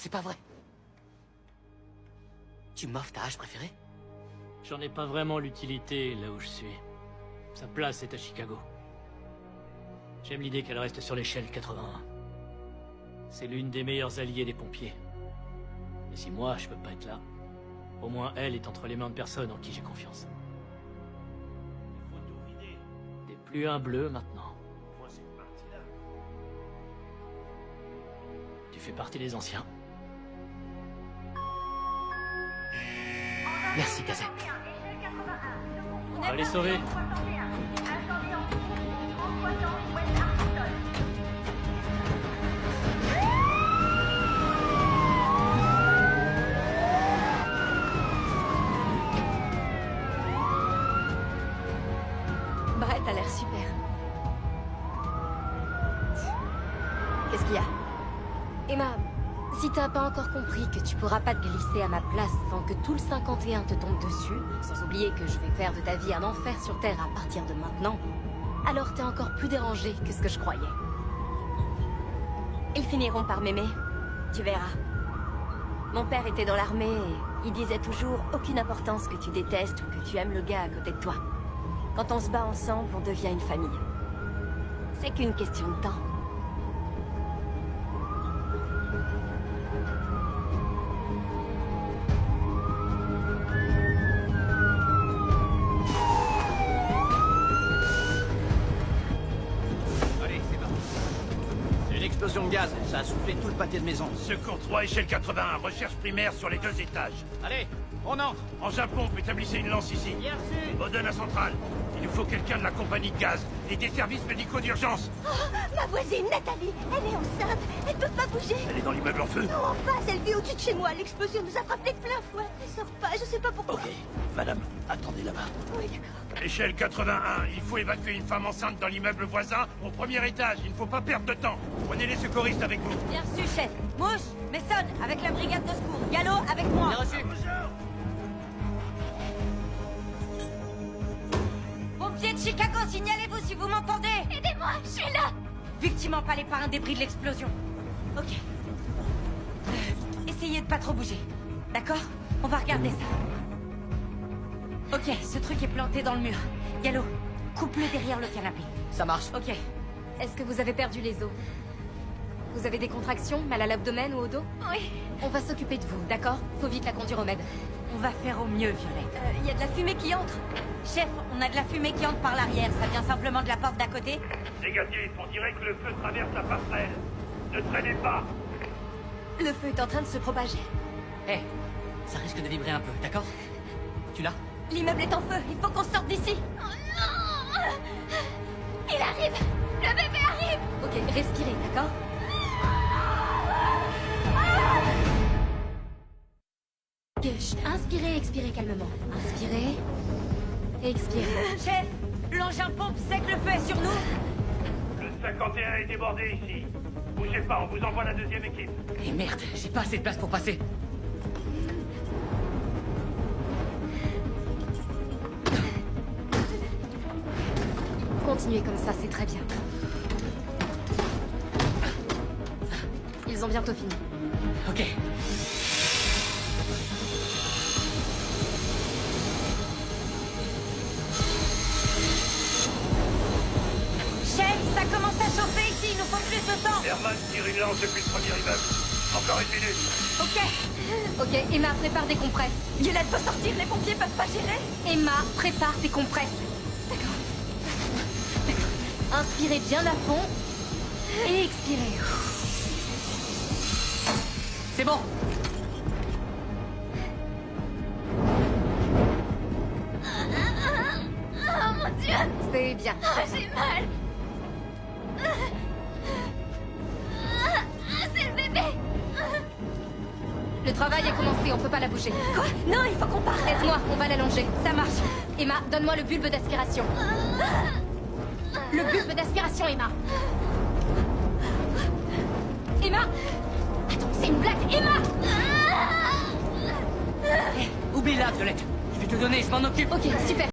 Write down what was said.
c'est pas vrai. Tu m'offres ta hache préférée? J'en ai pas vraiment l'utilité là où je suis. Sa place est à Chicago. J'aime l'idée qu'elle reste sur l'échelle 81. C'est l'une des meilleures alliées des pompiers. Et si moi, je peux pas être là, au moins elle est entre les mains de personnes en qui j'ai confiance. Il faut tout vider. T'es plus un bleu maintenant. Moi, cette partie-là. Tu fais partie des anciens. Merci, Gazette. On va les sauver. Brett a l'air super. Qu'est-ce qu'il y a? Emma, si t'as pas encore compris que tu pourras pas te glisser à ma place sans que tout le 51 te tombe dessus, sans oublier que je vais faire de ta vie un enfer sur Terre à partir de maintenant, alors t'es encore plus dérangé que ce que je croyais. Ils finiront par m'aimer. Tu verras. Mon père était dans l'armée et il disait toujours aucune importance que tu détestes ou que tu aimes le gars à côté de toi. Quand on se bat ensemble, on devient une famille. C'est qu'une question de temps. Allez, c'est parti. C'est une explosion de gaz, ça a soufflé tout le pâté de maison. Secours 3, échelle 81, recherche primaire sur les 2 étages. Allez, on entre. Engin pompe, établissez une lance ici. Bien reçu. Bowden à centrale. Il nous faut quelqu'un de la compagnie de gaz et des services médicaux d'urgence. Ma voisine, Nathalie, elle est enceinte. Elle peut pas bouger. Elle est dans l'immeuble en feu. Non, en face, elle vit au-dessus de chez moi. L'explosion nous a frappé de plein fouet. Elle sort pas, je sais pas pourquoi. Ok, madame, attendez là-bas. Oui, d'accord. Échelle 81, il faut évacuer une femme enceinte dans l'immeuble voisin au 1er étage. Il ne faut pas perdre de temps. Prenez les secouristes avec vous. Bien reçu, chef. Mouche, Mason, avec la brigade de secours. Gallo, avec moi. Bien reçu. Pompiers de Chicago, signalez-vous si vous m'entendez. Aidez-moi, je suis là. Victime empalée par un débris de l'explosion. Ok. Essayez de pas trop bouger. D'accord? On va regarder ça. Ok, ce truc est planté dans le mur. Gallo, coupe-le derrière le canapé. Ça marche. Ok. Est-ce que vous avez perdu les os? Vous avez des contractions, mal à l'abdomen ou au dos? Oui. On va s'occuper de vous, d'accord? Faut vite la conduire au med. On va faire au mieux, Violette. Il y a de la fumée qui entre. Chef, on a de la fumée qui entre par l'arrière. Ça vient simplement de la porte d'à côté? Négatif, on dirait que le feu traverse la passerelle. Ne traînez pas. Le feu est en train de se propager. Hé, ça risque de vibrer un peu, d'accord? Tu l'as? L'immeuble est en feu, il faut qu'on sorte d'ici. Oh non. Il arrive. Le bébé arrive. Ok, respirez, d'accord? Ok, inspirez, expirez calmement. Inspirez, expirez. Chef, l'engin pompe sait que le feu est sur nous. Le 51 est débordé ici. Bougez pas, on vous envoie la 2e équipe. Eh merde, j'ai pas assez de place pour passer. Continuez comme ça, c'est très bien. Ils ont bientôt fini. Ok. Chef, ça commence à chauffer ici, il nous faut plus de temps. Herman tire une lance depuis le 1er immeuble. Encore 1 minute. Ok. Ok, Emma, prépare des compresses. Violette peut sortir, les pompiers peuvent pas gérer. Emma, prépare tes compresses. D'accord. Inspirez bien à fond. Et expirez. C'est bon. Oh mon Dieu. C'est bien. Oh, j'ai mal. C'est le bébé. Le travail est commencé, on peut pas la bouger. Quoi? Non, il faut qu'on parte. Aide-moi, on va l'allonger. Ça marche. Emma, donne-moi le bulbe d'aspiration. Le bulbe d'aspiration, Emma. Emma! Attends, c'est une blague! Emma! Oublie-la, Violette. Je vais te donner, je m'en occupe. Ok, super.